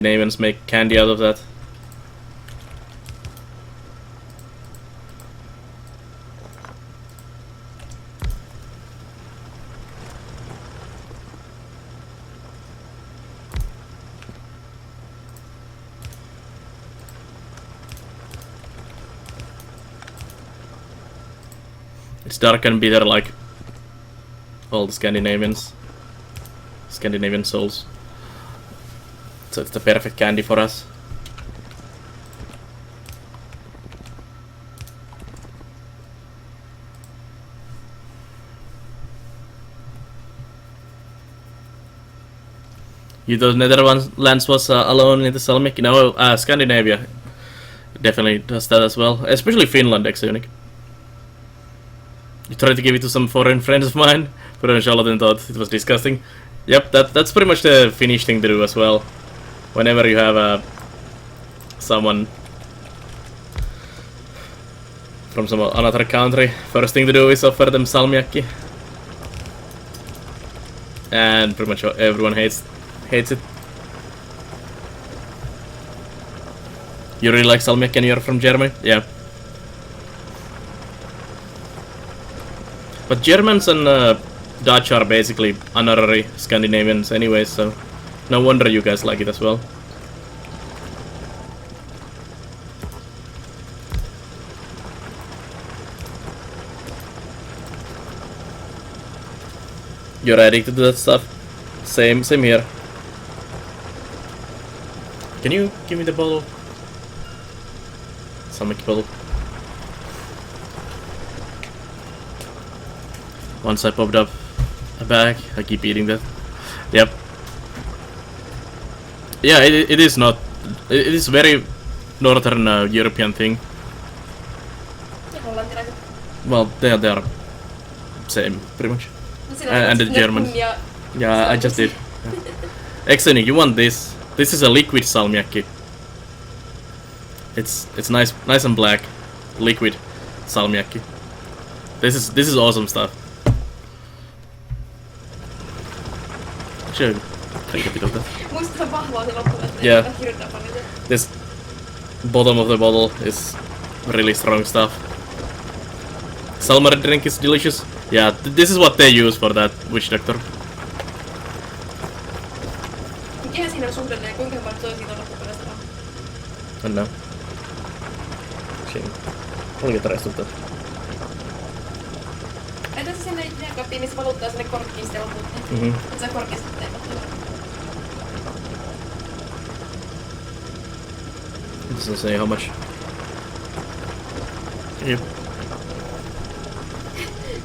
Scandinavians make candy out of that. It's dark and bitter like all the Scandinavian souls. So it's the perfect candy for us. You thought Netherlands was alone in the Salmiakki? No, Scandinavia definitely does that as well. Especially Finland, Exonic. You tried to give it to some foreign friends of mine, but then Charlotte thought it was disgusting. Yep, that's pretty much the Finnish thing to do as well. Whenever you have someone from some another country, first thing to do is offer them salmiakki. And pretty much everyone hates it. You really like salmiakki and you're from Germany? Yeah. But Germans and Dutch are basically honorary Scandinavians anyway, so no wonder you guys like it as well. You're addicted to that stuff? Same here. Can you give me the bottle? Salmiakki bottle. Once I popped up a bag, I keep eating that. Yep. Yeah, it is not. It is very northern European thing. Well, they are same, pretty much. And the Germans. Yeah, I just did. Yeah. Exeni, you want this? This is a liquid salmiakki. It's nice and black, liquid salmiakki. This is awesome stuff. Actually, take a bit of that. Yeah. This bottom of the bottle is really strong stuff. Salmon drink is delicious. Yeah, this is what they use for that witch doctor. Mikä siinä on suhdelleen? Kuinka paljon toisiin on loppuperäistä on? I don't know. Siinä. Oliko tarjastuttaa? Entä se sinne jääkaappiin, missä valuttaa sinne korkkiin sitten loput? Se on korkkiin sitten teipattu. It doesn't say how much. Yep.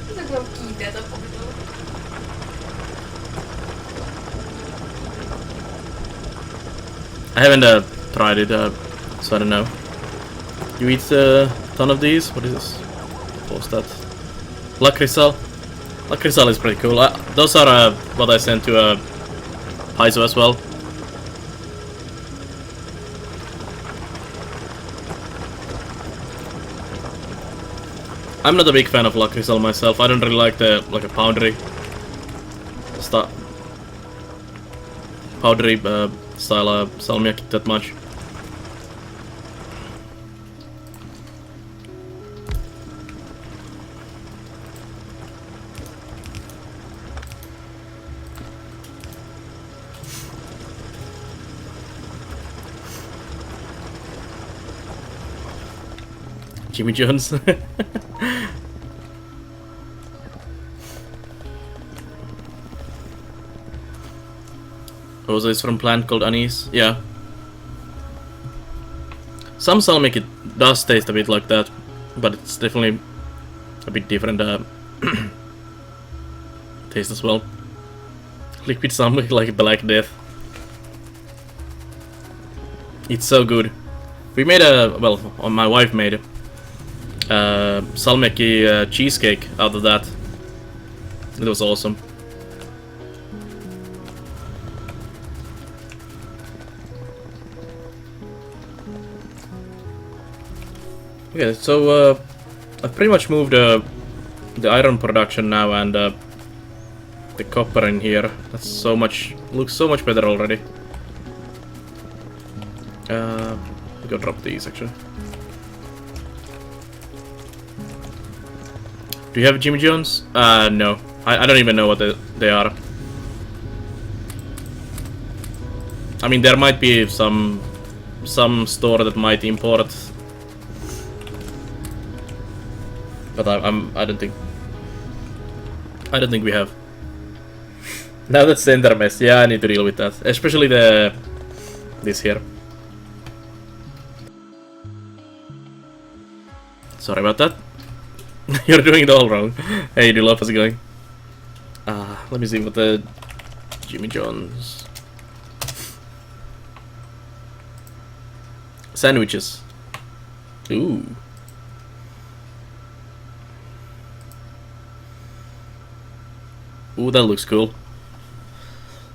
Se on kyllä kiinteä toi pomitulla. I haven't tried it, so I don't know. You eat a ton of these? What is this? What's that? Lakrisal? Lakrisal is pretty cool. Those are what I sent to Paizo as well. I'm not a big fan of Lakrisal myself. I don't really like the a powdery style salmiakki that much. Jimmy Jones. Also, it's from plant called anise. Yeah. Some salmiakki does taste a bit like that, but it's definitely a bit different taste as well. Liquid salmiakki like Black Death. It's so good. We made my wife made salmiakki cheesecake out of that. It was awesome. Okay, so I've pretty much moved the iron production now and the copper in here. Looks so much better already. We can drop these actually. Do you have Jimmy John's? No. I don't even know what they are. I mean, there might be some store that might import, but I don't think we have. Now that's center mess. Yeah, I need to deal with that, especially this here. Sorry about that. You're doing it all wrong. Hey, do love how's it going? Let me see what the Jimmy John's sandwiches. Ooh. Ooh, that looks cool.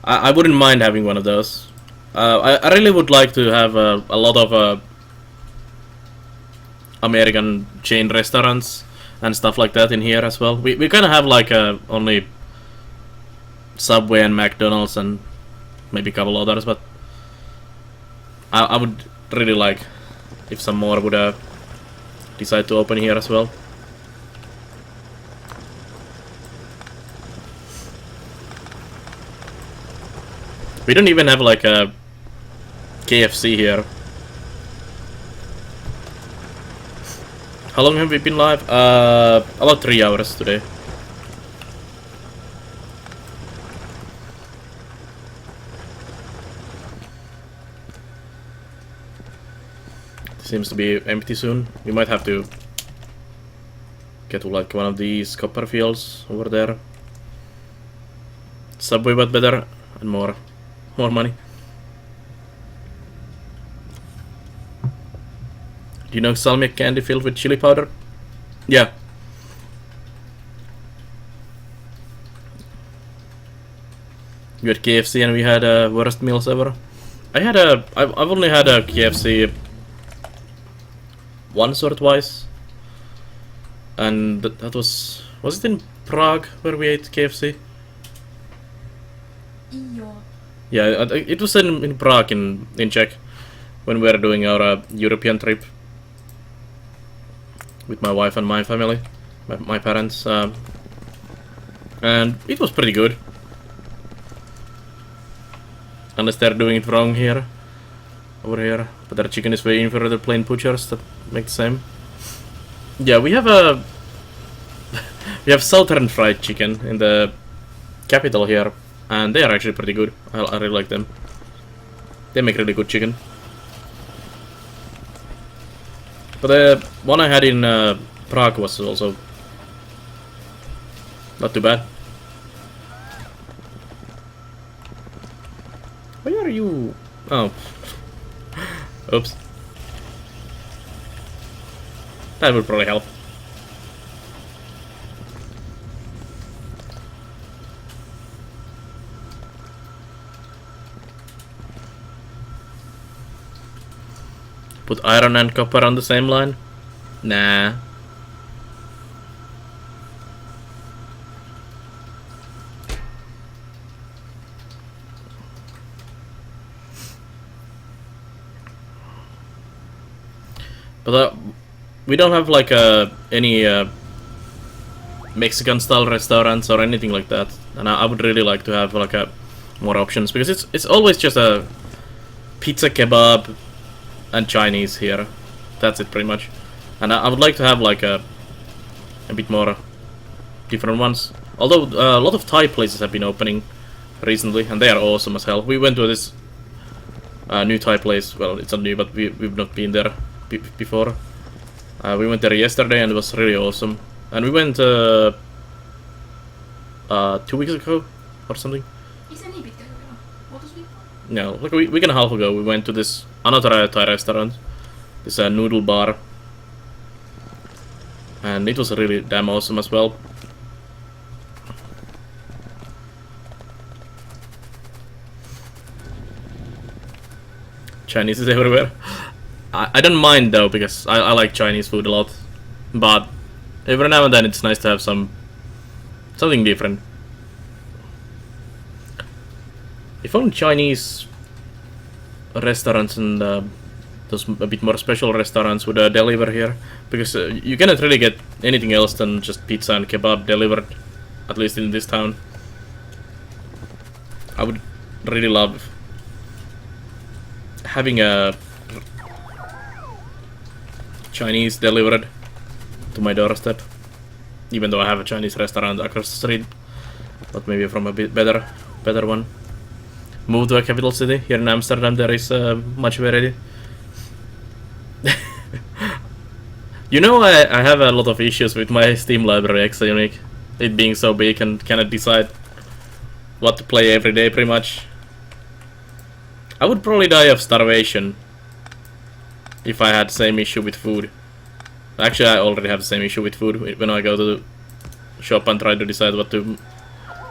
I wouldn't mind having one of those. I really would like to have a lot of American chain restaurants and stuff like that in here as well. We kind of have like only Subway and McDonald's and maybe a couple others, but I would really like if some more would decide to open here as well. We don't even have like a KFC here. How long have we been live? About 3 hours today. Seems to be empty soon. We might have to get to like one of these copper fields over there. Subway, but better and more money. Do you know salmiak candy filled with chili powder? Yeah. We had KFC and we had worst meals ever. I've only had a KFC once or twice, and that was it in Prague where we ate KFC? Yeah, it was in Prague in Czech when we were doing our European trip with my wife and my family, my parents, and it was pretty good. Unless they're doing it wrong here, over here, but their chicken is way inferior to plain butchers that make the same. Yeah, we have we have southern fried chicken in the capital here, and they are actually pretty good. I really like them. They make really good chicken. But the one I had in Prague was also not too bad. Why are you? Oh. Oops. That would probably help. Put iron and copper on the same line? Nah. But we don't have like any Mexican style restaurants or anything like that, and I would really like to have like more options, because it's always just a pizza, kebab, and Chinese here. That's it pretty much, and I would like to have like a bit more different ones. Although a lot of Thai places have been opening recently, and they are awesome as hell. We went to this new Thai place. Well, it's not new, but we've not been there before. We went there yesterday and it was really awesome. And we went 2 weeks ago or something. No, like a week and a half ago we went to this another Thai restaurant, this noodle bar, and it was really damn awesome as well. Chinese is everywhere. I don't mind though, because I like Chinese food a lot, but every now and then it's nice to have something different. If only Chinese restaurants and those a bit more special restaurants would deliver here, because you cannot really get anything else than just pizza and kebab delivered, at least in this town. I would really love having a Chinese delivered to my doorstep, even though I have a Chinese restaurant across the street, but maybe from a bit better one. Move to a capital city. Here in Amsterdam there is much variety. You know, I have a lot of issues with my Steam library Extra Unique, it being so big and cannot decide what to play every day pretty much. I would probably die of starvation if I had the same issue with food. Actually, I already have the same issue with food when I go to the shop and try to decide what to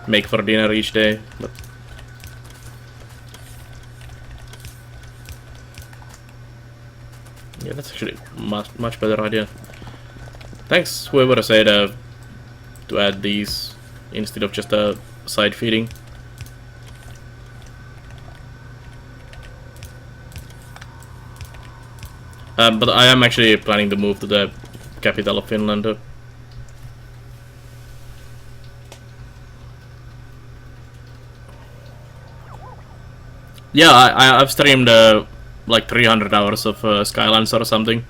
make for dinner each day. But yeah, that's actually much better idea. Thanks whoever said to add these instead of just side feeding. But I am actually planning to move to the capital of Finland. Yeah, I've streamed like 300 hours of Skylands or something.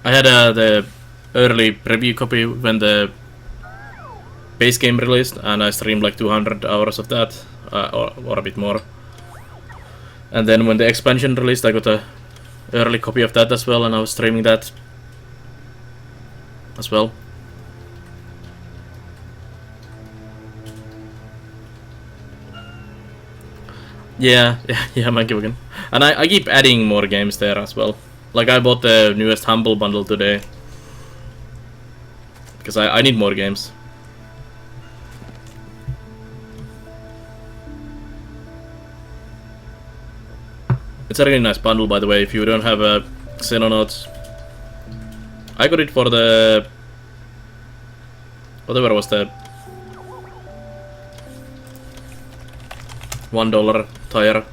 I had the early preview copy when the base game released, and I streamed like 200 hours of that, or a bit more. And then when the expansion released, I got a early copy of that as well, and I was streaming that as well. Yeah, thank you again. And I keep adding more games there as well. Like I bought the newest Humble bundle today, because I need more games. It's a really nice bundle, by the way, if you don't have a Xenonauts. I got it for the... whatever was the... $1 tire.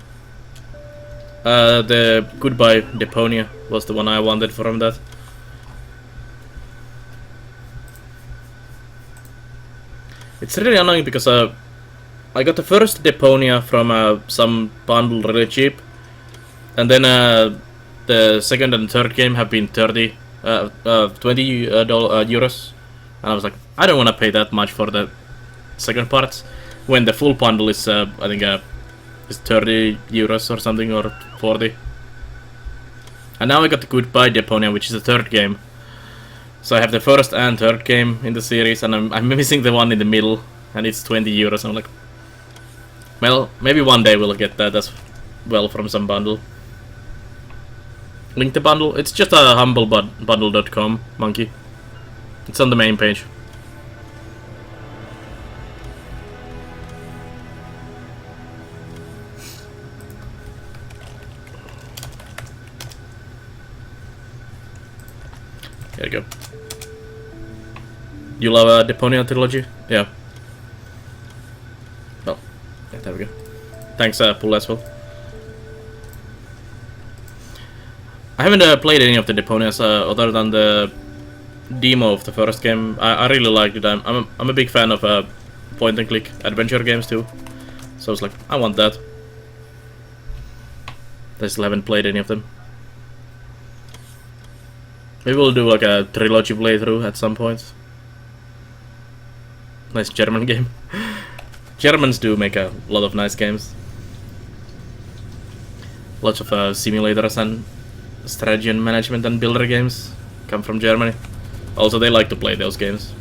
The Goodbye Deponia was the one I wanted from that. It's really annoying because I got the first Deponia from some bundle really cheap. And then the second and third game have been 20 euros, and I was like, I don't want to pay that much for the second part, when the full bundle is I think is 30 euros or something, or 40. And now I got the Goodbye Deponia, which is the third game. So I have the first and third game in the series, and I'm missing the one in the middle, and it's 20 euros. I'm like, well, maybe one day we'll get that as well from some bundle. Link the bundle. It's just a humblebundle.com, monkey. It's on the main page. There you go. You love Deponia trilogy? Yeah. Oh, yeah, there we go. Thanks, Pull as well. I haven't played any of the Deponias other than the demo of the first game. I really liked it. I'm a big fan of point and click adventure games too. So I was like, I want that. I still haven't played any of them. Maybe we'll do like a trilogy playthrough at some point. Nice German game. Germans do make a lot of nice games. Lots of simulators and strategy and management and builder games come from Germany. Also, they like to play those games.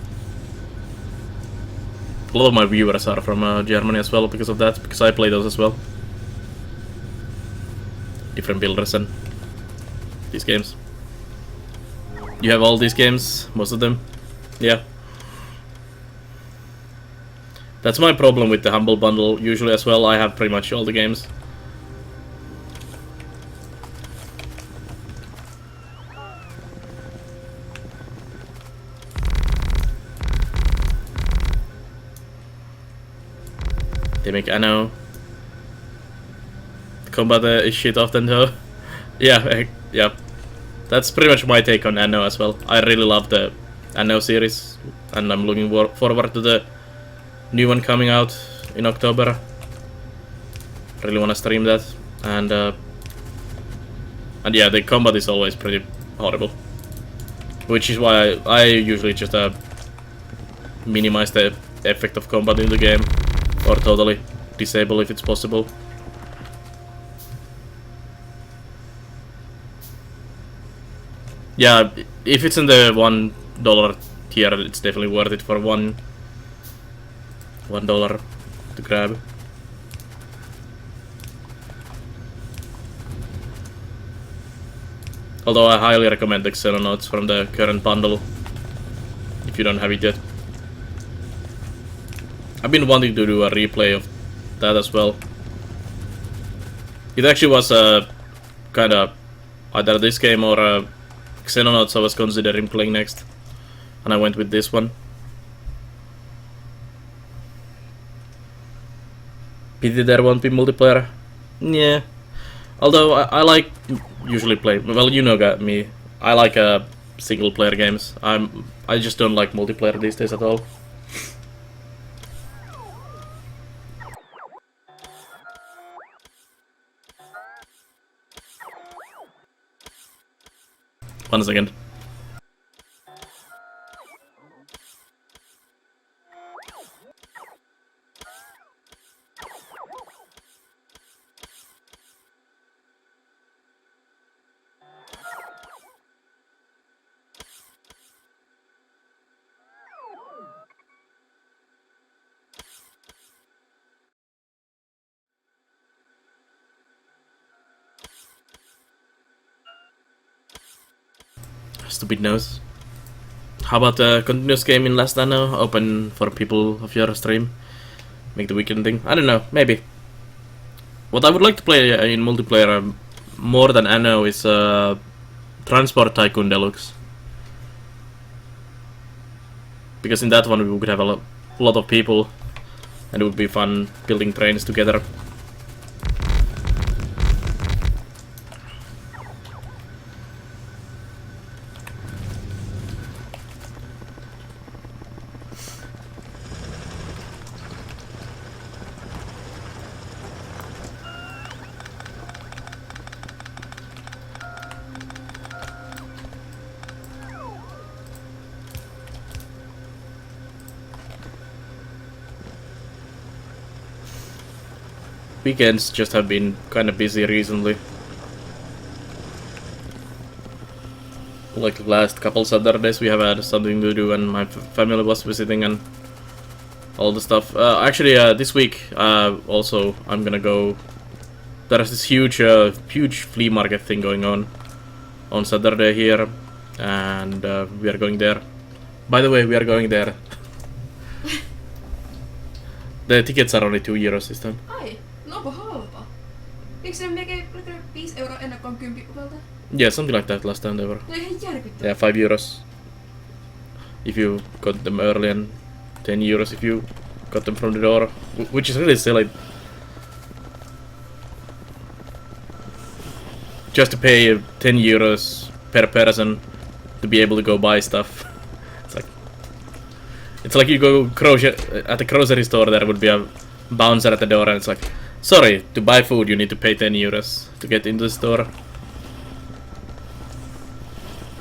A lot of my viewers are from Germany as well because of that, because I play those as well. Different builders and these games. You have all these games, most of them? Yeah. That's my problem with the Humble Bundle usually as well. I have pretty much all the games. They make Anno. combat is shit often though. Yeah, yeah. That's pretty much my take on Anno as well. I really love the Anno series, and I'm looking forward to the new one coming out in October. Really wanna stream that, and yeah, the combat is always pretty horrible, which is why I usually just minimize the effect of combat in the game, or totally disable if it's possible. Yeah, if it's in the $1 tier, it's definitely worth it for $1 to grab. Although I highly recommend the Xenonauts from the current bundle, if you don't have it yet. I've been wanting to do a replay of that as well. It actually was kinda either this game or Xenonauts I was considering playing next, and I went with this one. Pity there won't be multiplayer. Yeah. Although I like usually play. Well, you know me. I like single player games. I just don't like multiplayer these days at all. One second. Stupid nose. How about the continuous game in Last Anno? Open for people of your stream? Make the weekend thing? I don't know, maybe. What I would like to play in multiplayer more than Anno is Transport Tycoon Deluxe. Because in that one we would have a lot of people, and it would be fun building trains together. Weekends just have been kind of busy recently. Like the last couple Saturdays we have had something to do, and my family was visiting and all the stuff. Actually, this week also I'm gonna go. There's this huge flea market thing going on Saturday here, and we are going there. By the way, we are going there. The tickets are only €2 this time. Ai, no onko halpa? Eikö se melkein 5 € ennakkoon 10 uvelta? Yeah, something like that last time they were. No ihan järkyttävää. Yeah, €5 if you got them early, and €10 if you got them from the door, which is really silly. Just to pay €10 per person to be able to go buy stuff. It's like you go at the grocery store, there would be a bouncer at the door, and it's like, sorry, to buy food you need to pay €10 to get into the store.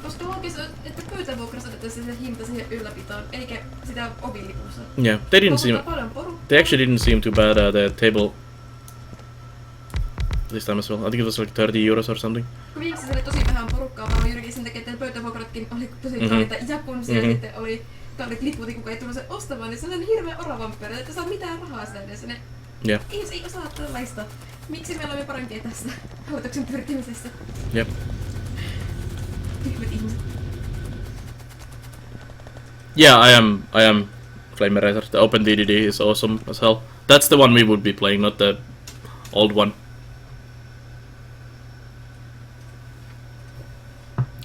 Koska loogista, että pöytävuokrassa otettaisiin se hinta siihen ylläpitoon, eikä sitä ovilipussa. Yeah, they actually didn't seem too bad the table this time as well. I think it was like €30 or something. Kun viimeksi se oli tosi vähän porukkaa, vaan juurikin sen takia, että pöytävuokratkin oli tosi kalliita, ja kun siellä sitten oli kalliit liput, kun ei tullut se ostamaan, niin se on hirveä oravamperi, että saa mitään rahaa sitä edes. Yeah. Ei osaa tällaista. Miksi me olemme parempia tässä hallituksen pyrkimisessä? Yep. Tyhmät ihmiset. Yeah, I am Flame Eraser. The OpenDDD is awesome as hell. That's the one we would be playing, not the old one.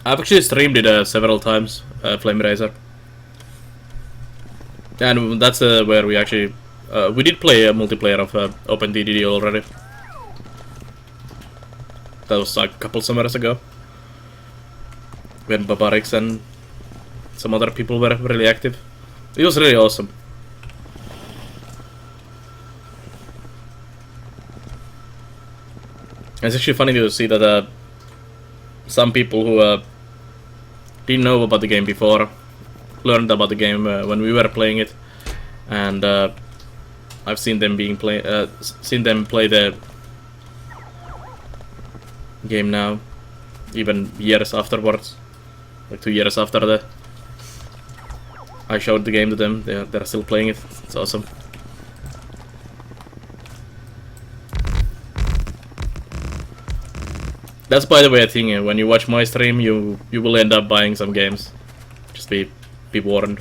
I've actually streamed it several times, Flame Eraser. And that's where we actually we did play a multiplayer of OpenDDD already. That was like a couple summers ago. When Babarix and some other people were really active. It was really awesome. It's actually funny to see that some people who didn't know about the game before learned about the game when we were playing it, and I've seen them play the game now, even years afterwards, like 2 years after I showed the game to them. They're still playing it. It's awesome. That's, by the way, a thing. When you watch my stream, you will end up buying some games. Just be warned.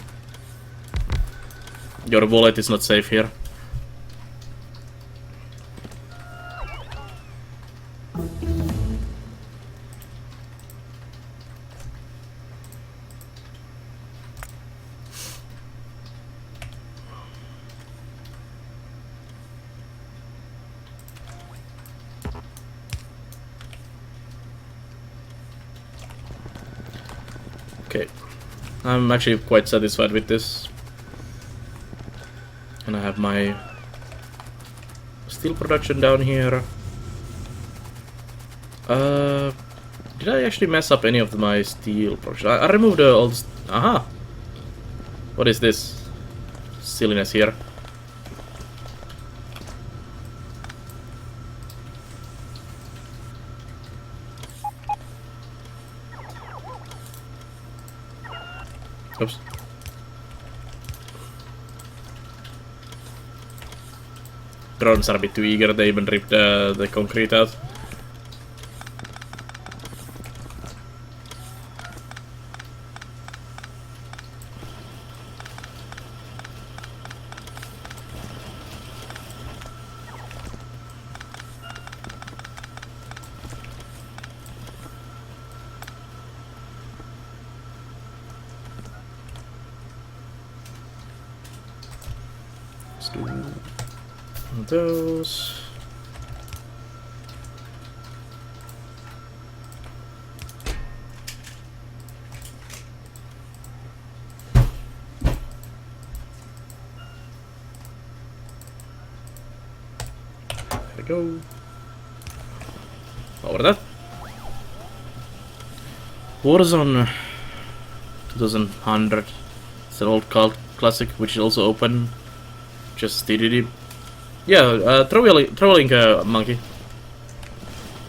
Your wallet is not safe here. Okay, I'm actually quite satisfied with this. And I have my steel production down here. Did I actually mess up any of my steel production? I removed all this. Aha! What is this silliness here? Oops. Drones are a bit too eager, they even ripped the concrete out. Let's do those. There we go. Over that. Warzone 2100. It's an old cult classic, which is also open. Just DDD. Yeah, trolling monkey.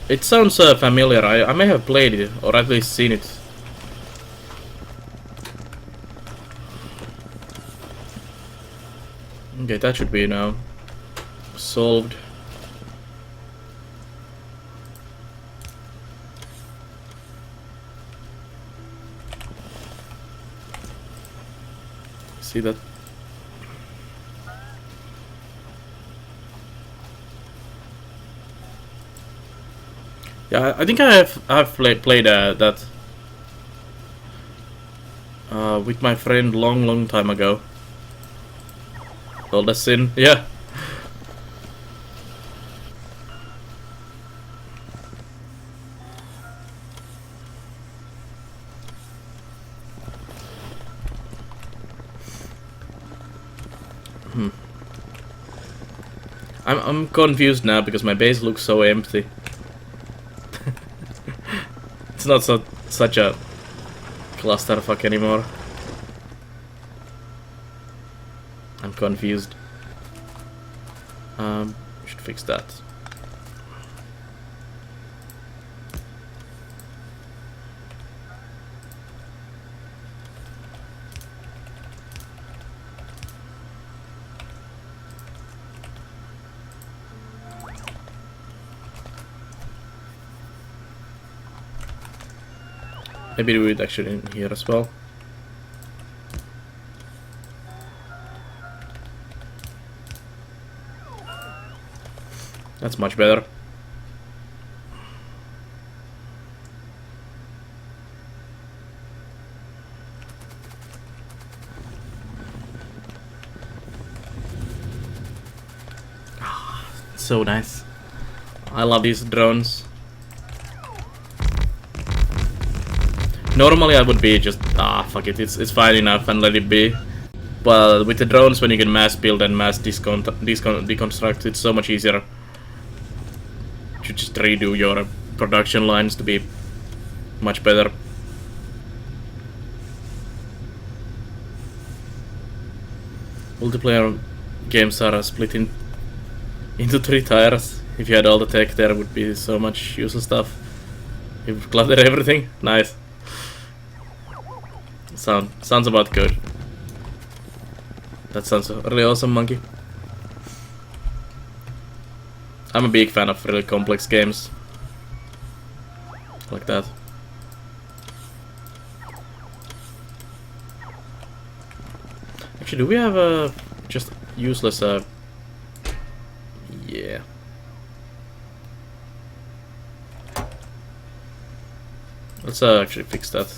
It sounds familiar. I may have played it, or at least seen it. Okay, that should be now solved. See that? Yeah, I think I've played that with my friend long time ago. Called a Sin, yeah. I'm confused now because my base looks so empty. It's not such a clusterfuck anymore. I'm confused. Should fix that. Maybe do it actually in here as well. That's much better. So nice. I love these drones. Normally I would be just, fuck it, it's fine enough and let it be. But with the drones, when you can mass build and mass deconstruct, it's so much easier to just redo your production lines to be much better. Multiplayer games are split into 3 tiers. If you had all the tech, there would be so much useless stuff. You've cluttered everything. Nice. Sounds about good. That sounds really awesome, Monkey. I'm a big fan of really complex games like that. Actually, do we have just useless yeah. Let's actually fix that.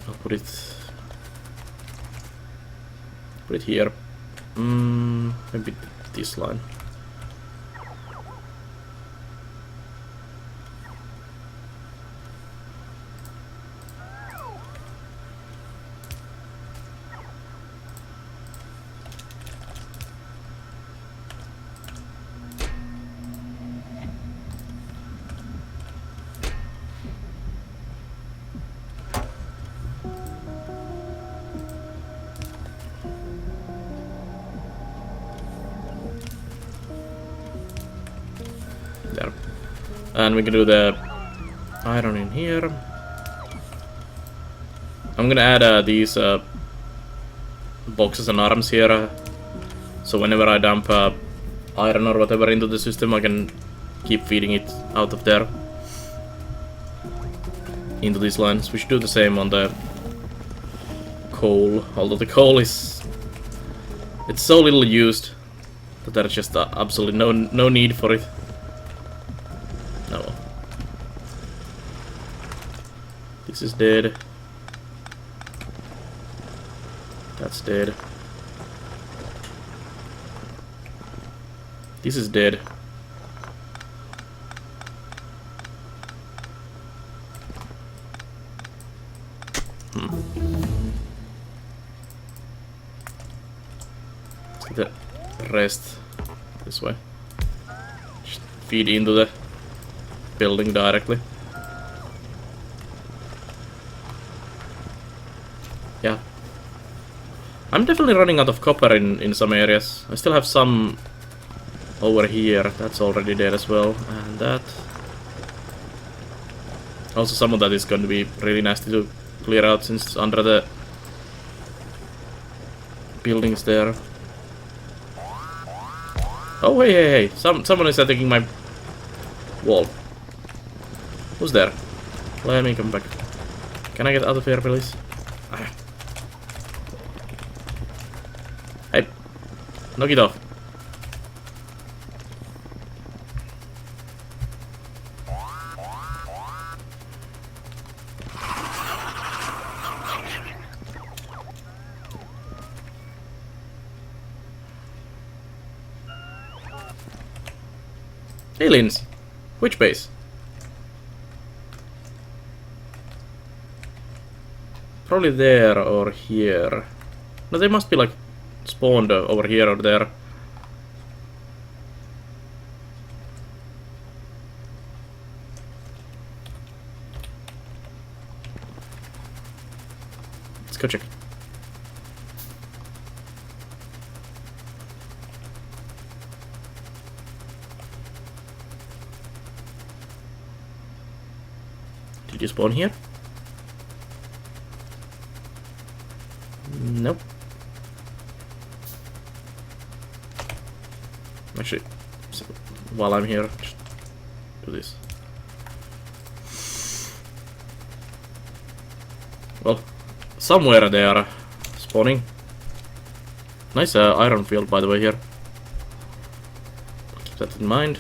I'll put it here. Maybe this line. There. And we can do the iron in here. I'm gonna add these boxes and arms here, so whenever I dump iron or whatever into the system, I can keep feeding it out of there into these lines. We should do the same on the coal, although the coal it's so little used that there's just absolutely no need for it. No. This is dead. That's dead. This is dead. Let's get the rest this way. Just feed into the building directly. Yeah. I'm definitely running out of copper in some areas. I still have some over here. That's already dead as well. And that. Also, some of that is going to be really nasty to clear out since it's under the buildings there. Oh, hey. Someone is attacking my wall. Who's there? Let me come back. Can I get out of here, please? Ah. Hey, knock it off. Aliens. Which base? Probably there or here. No, they must be like spawned over here or there. Let's go check. Did you spawn here? Nope. Actually, while I'm here, just do this. Well, somewhere they are spawning. Nice iron field, by the way, here. Keep that in mind.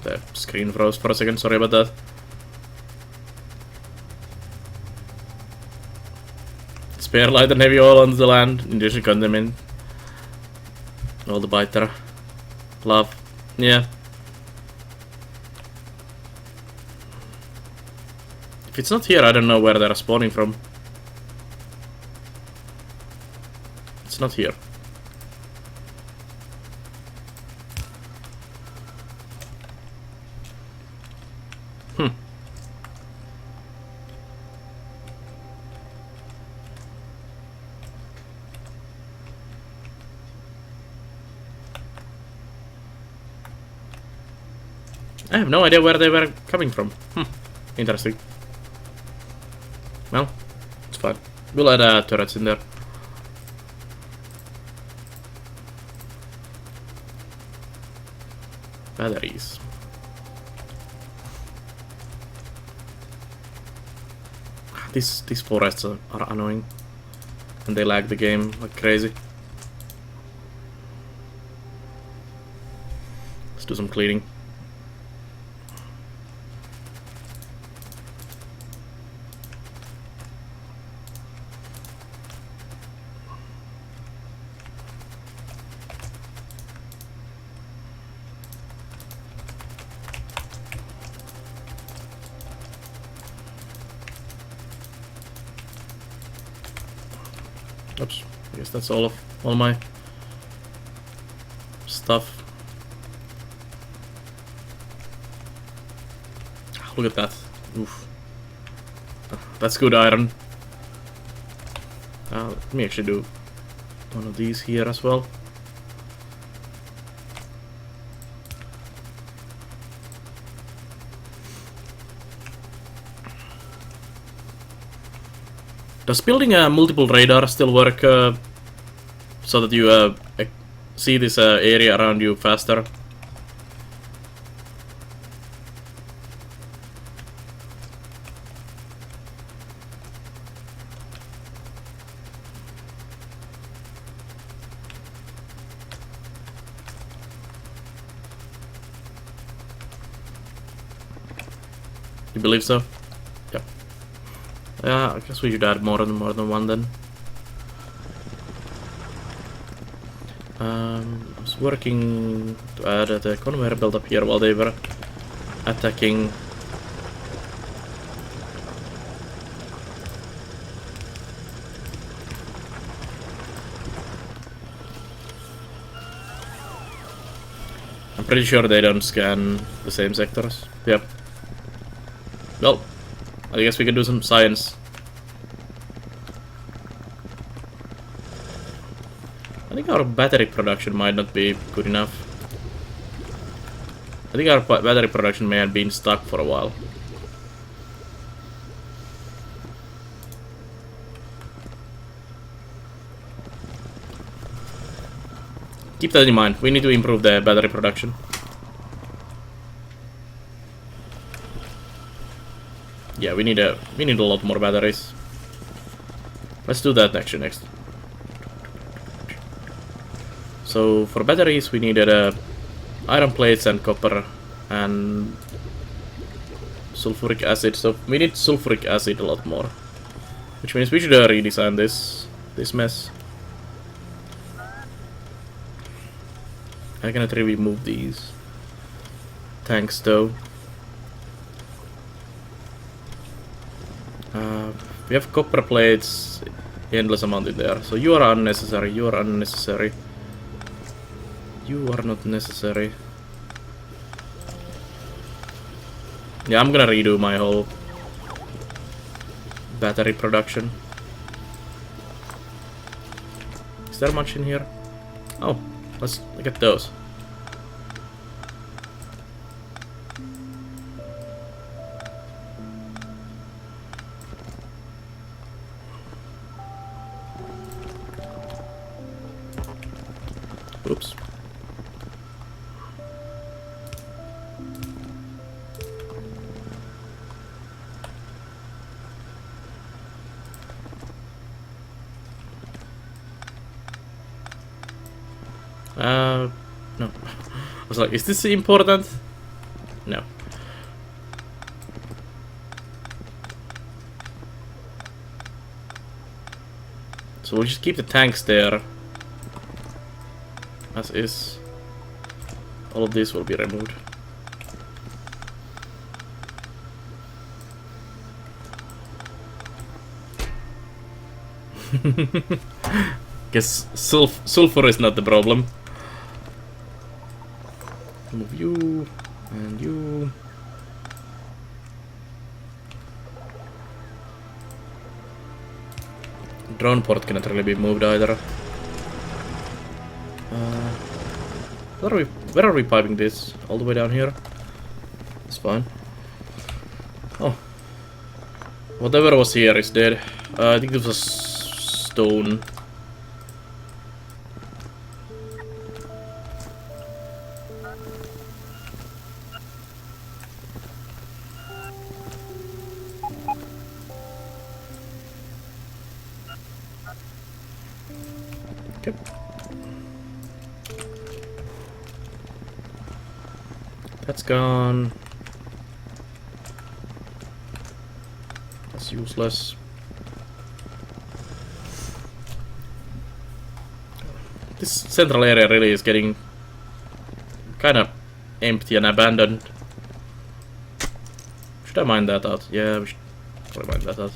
The screen froze for a second, sorry about that. Spare light and heavy oil on the land. Industrial condiment. All the biter. Love. Yeah. If it's not here, I don't know where they're spawning from. It's not here. I have no idea where they were coming from. Interesting. Well, it's fine. We'll add turrets in there. Batteries. These forests are annoying. And they lag the game like crazy. Let's do some cleaning. Oops, I guess that's all my stuff. Look at that. Oof. That's good iron. Let me actually do one of these here as well. Does building a multiple radar still work so that you see this area around you faster? You believe so? Yep. Yeah, I guess we should add more than one then. I was working to add the conveyor belt up here while they were attacking. I'm pretty sure they don't scan the same sectors. Yep. Well, I guess we can do some science. I think our battery production might not be good enough. I think our battery production may have been stuck for a while. Keep that in mind. We need to improve the battery production. Yeah, we need a lot more batteries. Let's do that next. So for batteries we needed iron plates and copper and sulfuric acid. So we need sulfuric acid a lot more, which means we should redesign this mess. I cannot really move these tanks though. We have copper plates, endless amount in there. So you are unnecessary, you are unnecessary. You are not necessary. Yeah, I'm gonna redo my whole battery production. Is there much in here? Oh, let's look at those. Oops. No. I was like, is this important? No. So we'll just keep the tanks there. As is. All of this will be removed. Guess sulfur is not the problem. Move you and you. Drone port cannot really be moved either. Where are we piping this? All the way down here? It's fine. Oh. Whatever was here is dead. I think this was stone. Okay. That's gone. That's useless. This central area really is getting kind of empty and abandoned. Should I mine that out? Yeah, we should probably mine that out.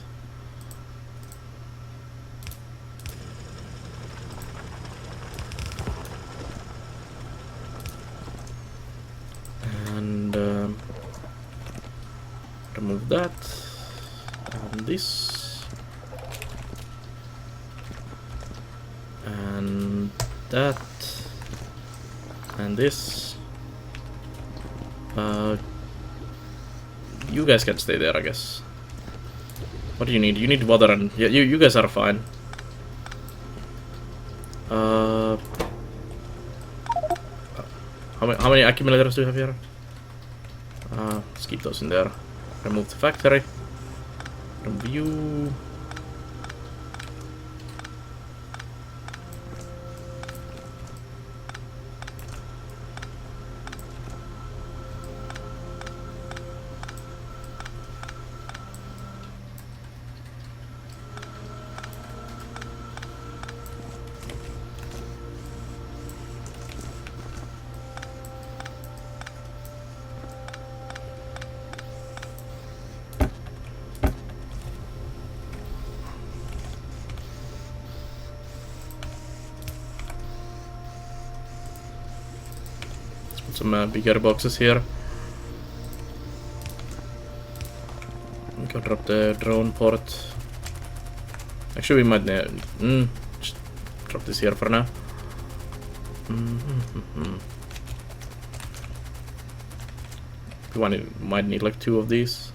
And remove that. And this. And that. And this. You guys can stay there, I guess. What do you need? You need water and... Yeah, you guys are fine. How many accumulators do you have here? Let's keep those in there. Remove the factory. Remove you. Some bigger boxes here. We can drop the drone port. Actually, we might just drop this here for now. We might need like 2 of these.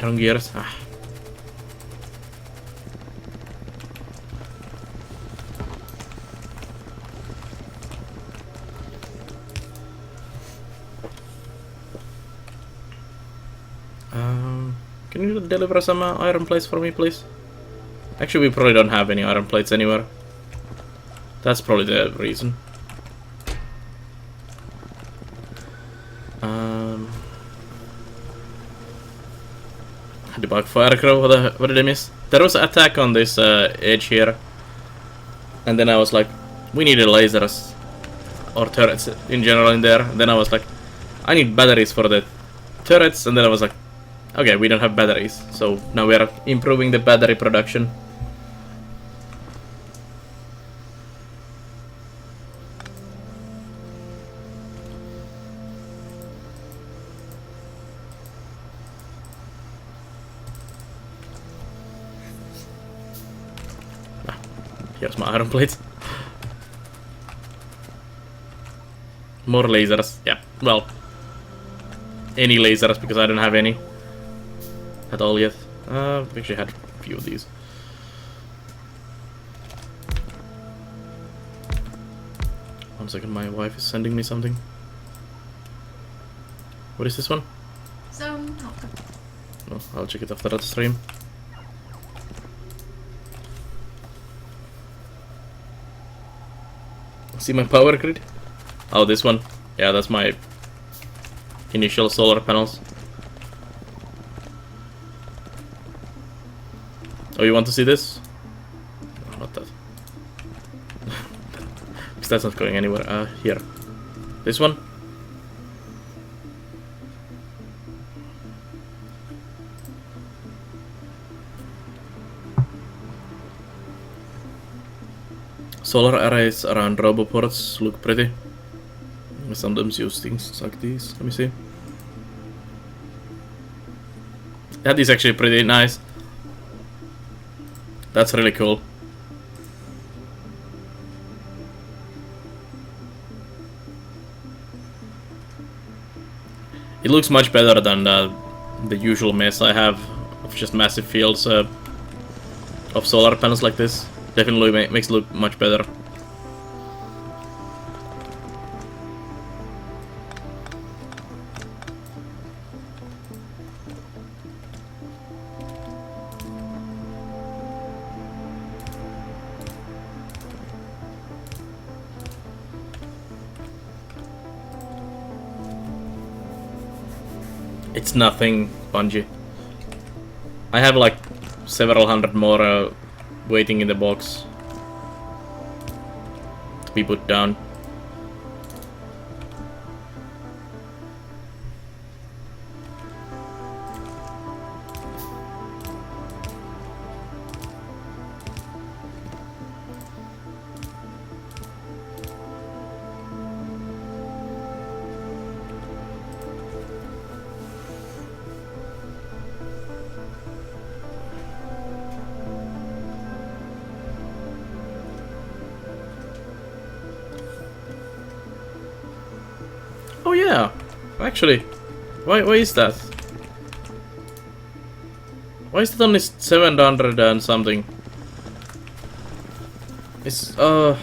Iron gears. Can you deliver some iron plates for me, please? Actually, we probably don't have any iron plates anywhere. That's probably the reason. Debug Firecrow, what did I miss? There was an attack on this edge here. And then I was like, we needed lasers. Or turrets in general in there. And then I was like, I need batteries for the turrets. And then I was like, okay, we don't have batteries. So now we are improving the battery production. Here's my iron plate. More lasers. Yeah, well, any lasers because I don't have any at all yet. We actually had a few of these. One second, my wife is sending me something. What is this one? No, I'll check it after the stream. See my power grid? Oh, this one. Yeah, that's my initial solar panels. Oh, you want to see this? No, not that. Because that's not going anywhere. Here. This one? Solar arrays around roboports look pretty. I sometimes use things like these. Let me see. That is actually pretty nice. That's really cool. It looks much better than the usual mess I have of just massive fields of solar panels like this. Definitely makes it look much better. It's nothing, Bungie. I have like several hundred more waiting in the box to be put down. Oh yeah, actually, why is that? Why is it only 700 and something? It's Are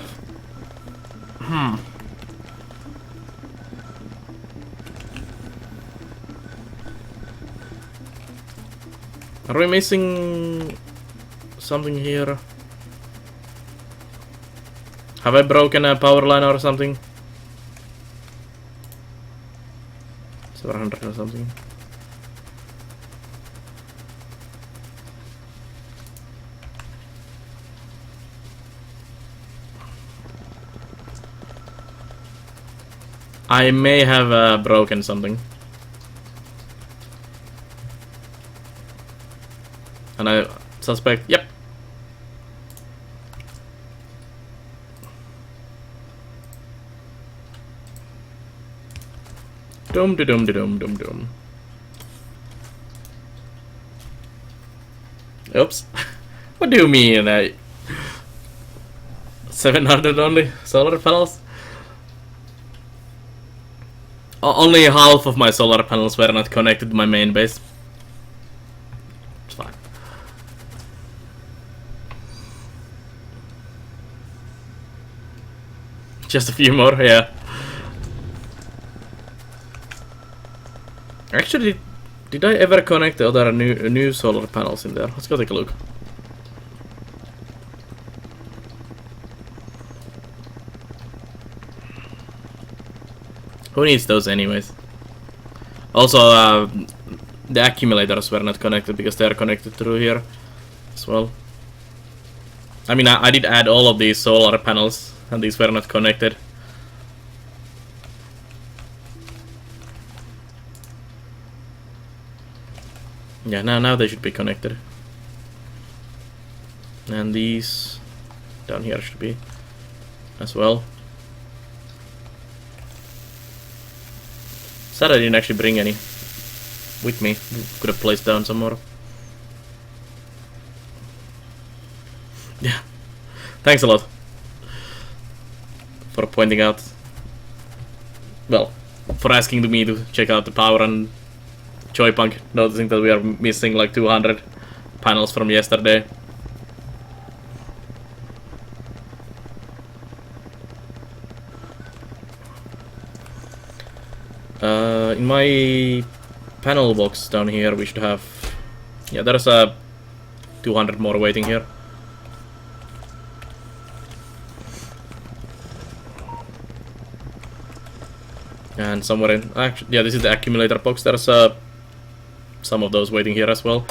we missing something here? Have I broken a power line or something? 700 or something. I may have broken something. And I suspect, yep. Dum de dum de dum dum dum. Oops. What do you mean? 700 only solar panels? Only half of my solar panels were not connected to my main base. It's fine. Just a few more, yeah. Actually, did I ever connect the other new solar panels in there? Let's go take a look. Who needs those anyways? Also, the accumulators were not connected because they are connected through here as well. I mean, I did add all of these solar panels and these were not connected. Yeah, now they should be connected. And these down here should be as well. Sad I didn't actually bring any with me. Could have placed down some more. Yeah. Thanks a lot for pointing out. Well, for asking me to check out the power and Joypunk, noticing that we are missing like 200 panels from yesterday. In my panel box down here we should have... Yeah, there's a 200 more waiting here. And somewhere in... Actually, yeah, this is the accumulator box. There's some of those waiting here as well.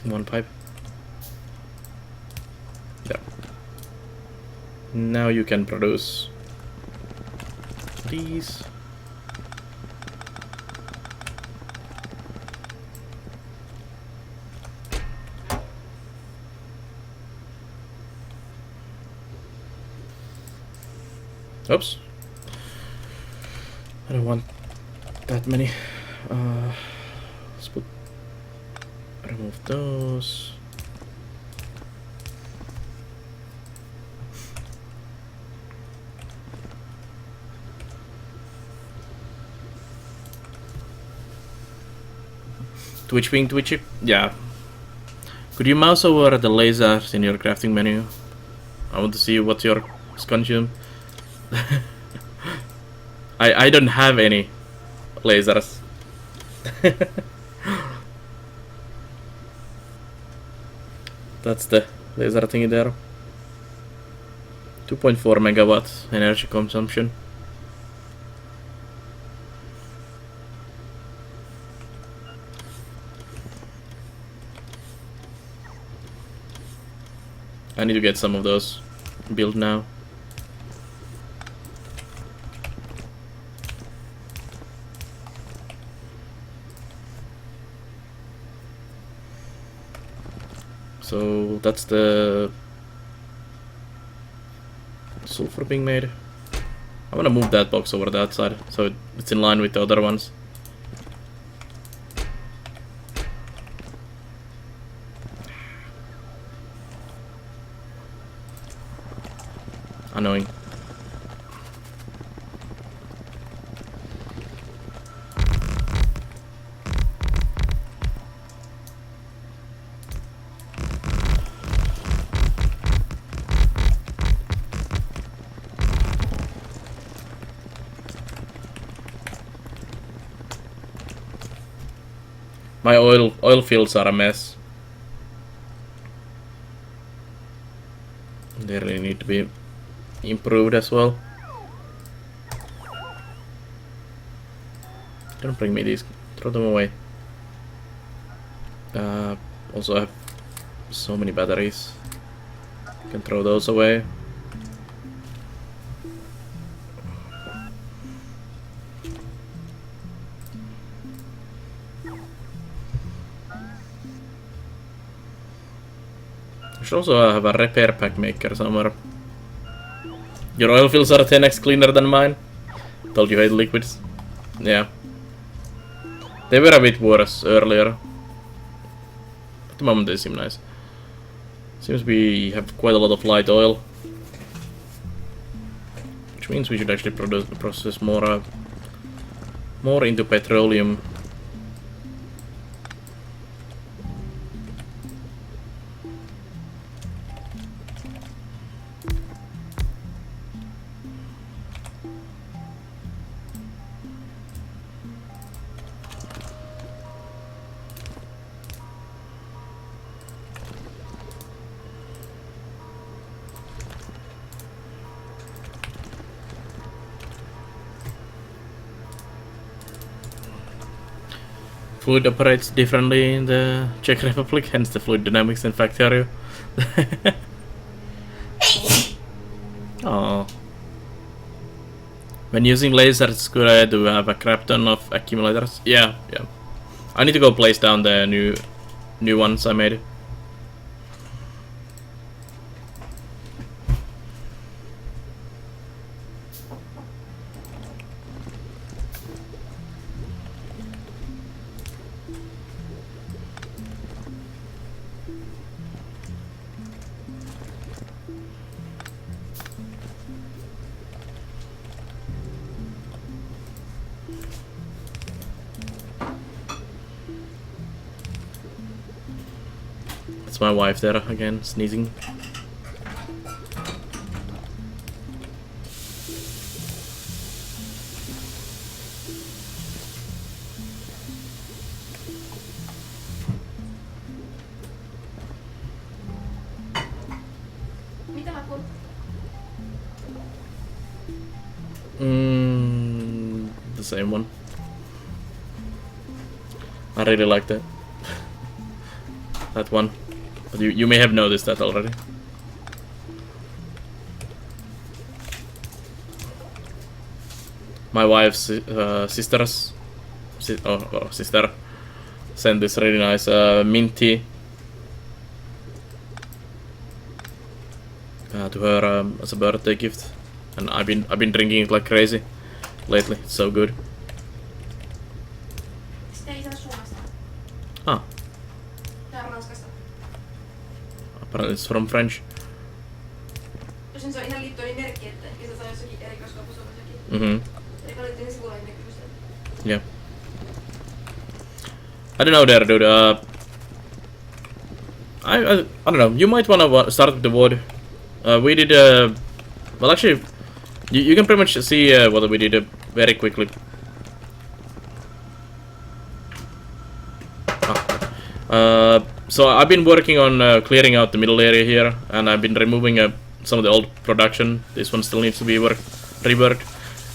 One pipe. Yeah. Now you can produce these. Oops. I don't want that many. Let's put remove those. Twitch wing, Twitch chip? Yeah. Could you mouse over the lasers in your crafting menu? I want to see what your consume. I don't have any lasers. That's the laser thingy there. 2.4 megawatts energy consumption. I need to get some of those built now. So that's the sulfur being made. I want to move that box over that side so it's in line with the other ones. Annoying. My oil fields are a mess. They really need to be improved as well. Don't bring me these. Throw them away. Also I have so many batteries. Can throw those away. I should also have a repair pack maker somewhere. Your oil fields are 10x cleaner than mine. Told you hate liquids. Yeah. They were a bit worse earlier. At the moment they seem nice. Seems we have quite a lot of light oil. Which means we should actually process more into petroleum. Fluid operates differently in the Czech Republic, hence the fluid dynamics in Factorio. Oh. When using lasers, it's good to have a crap ton of accumulators. Yeah, yeah. I need to go place down the new ones I made. my wife there again, sneezing. The same one. I really like that. That one. But you may have noticed that already. My wife's sister sent this really nice mint tea to her as a birthday gift, and I've been drinking it like crazy lately. It's so good. Ah. Apparently it's from French. Yeah. I don't know there, dude. I don't know. You might wanna start with the wood. We did well, actually, you can pretty much see what we did very quickly. So I've been working on clearing out the middle area here, and I've been removing some of the old production. This one still needs to be reworked.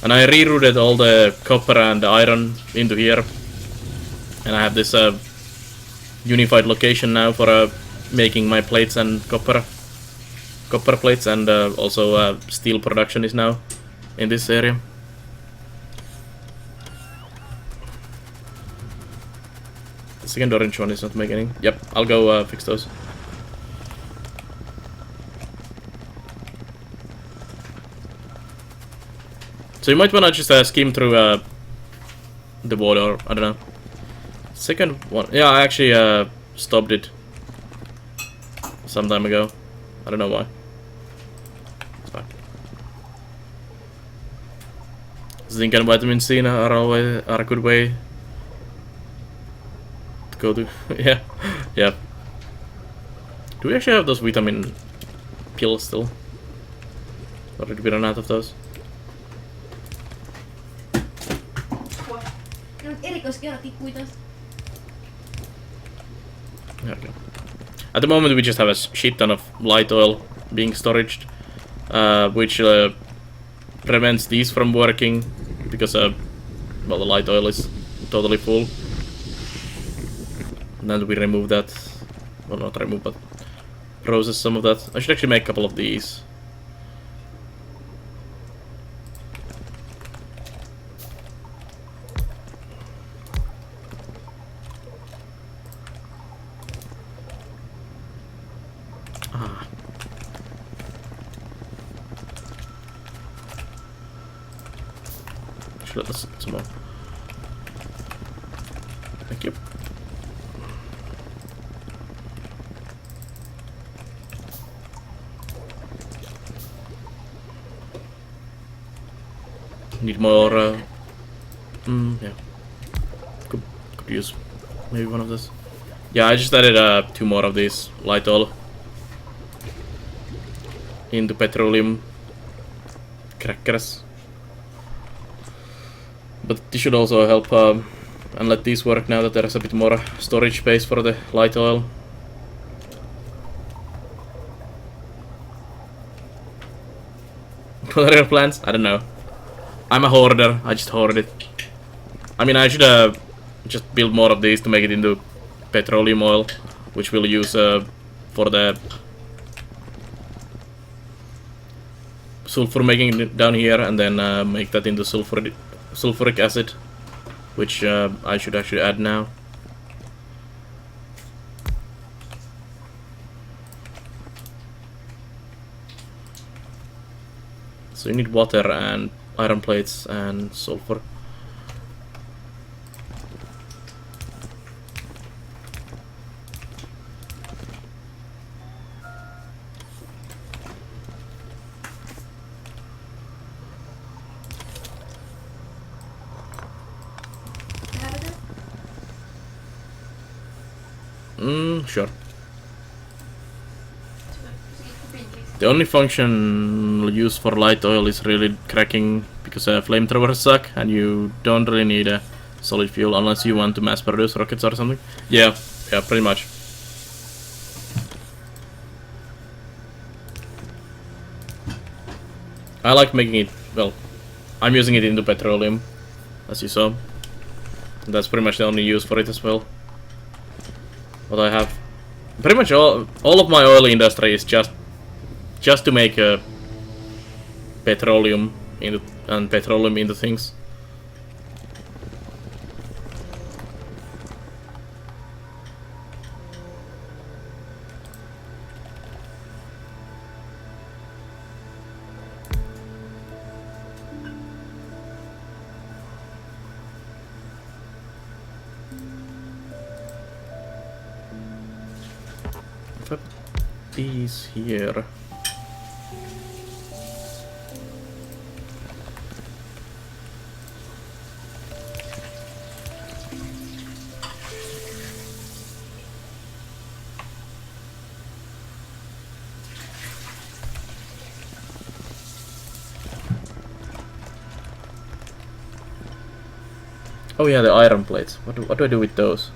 And I rerouted all the copper and the iron into here. And I have this unified location now for making my plates and copper plates, and also steel production is now in this area. The second orange one is not making. Yep, I'll go fix those. So you might wanna just skim through the water, I don't know. Second one, yeah, I actually stopped it some time ago. I don't know why. It's fine. Zinc and vitamin C are a good way to go to. Yeah, yeah. Do we actually have those vitamin pills still? Or did we run out of those? Okay. At the moment we just have a shit ton of light oil being storaged, which prevents these from working because well, the light oil is totally full. And then we remove that, well, not remove, but process some of that. I should actually make a couple of these. Let's get some more. Thank you. Need more. Yeah. Could use maybe one of this. Yeah, I just added 2 more of these light oil into petroleum crackers. But this should also help and let these work now that there is a bit more storage space for the light oil. What are your plans? I don't know. I'm a hoarder. I just hoard it. I mean, I should just build more of these to make it into petroleum oil, which we'll use for the sulfur making down here, and then make that into sulfuric acid, which I should actually add now. So you need water and iron plates and sulfur. Sure. The only function used for light oil is really cracking because flamethrowers suck and you don't really need a solid fuel unless you want to mass produce rockets or something. Yeah, pretty much. I like making it, well, I'm using it into petroleum, as you saw. That's pretty much the only use for it as well. What I have. Pretty much all of my oil industry is just to make petroleum into things. Put these here. Oh yeah, the iron plates. What do I do with those?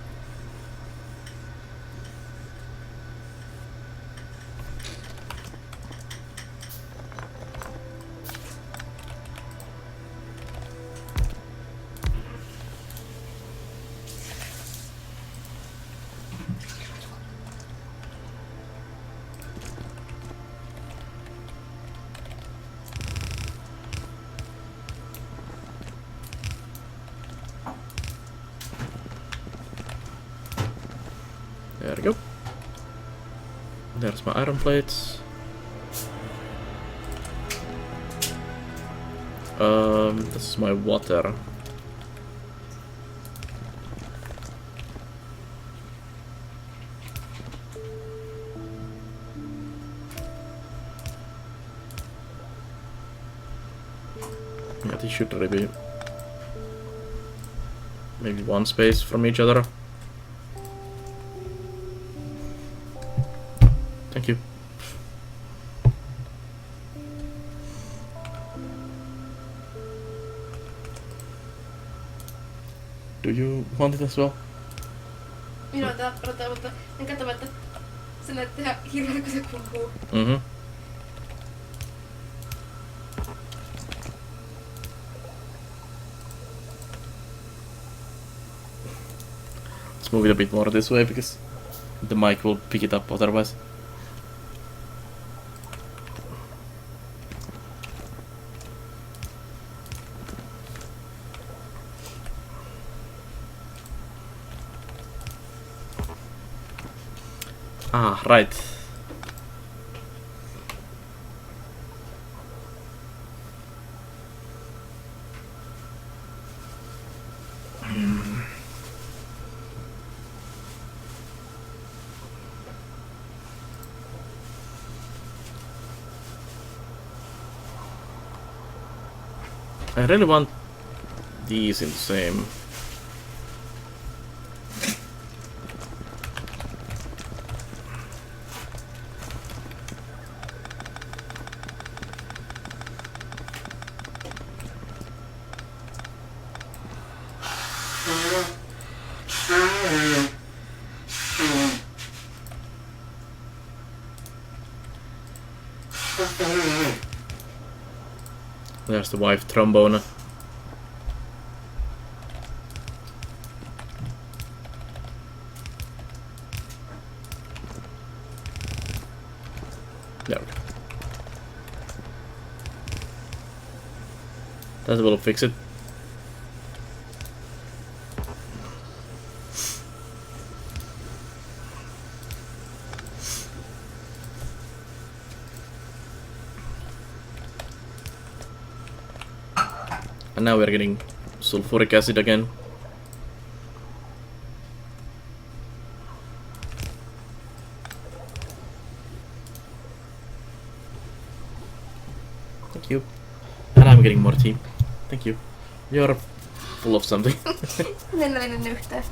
There we go. There's my iron plates. This is my water. Yeah, these should really be maybe one space from each other. Thank you. Do you want it as well? Minä odottaa, mutta en katso, että se näyttää ihan hirveellä, kun se kuuluu. Mm-hmm. Let's move it a bit more this way because the mic will pick it up otherwise. Ah, right. I really want these in the same. There's the wife trombone. There we go. That will fix it. And now we're getting sulfuric acid again. Thank you. And I'm getting more tea. Thank you. You're full of something. En ole yhtään.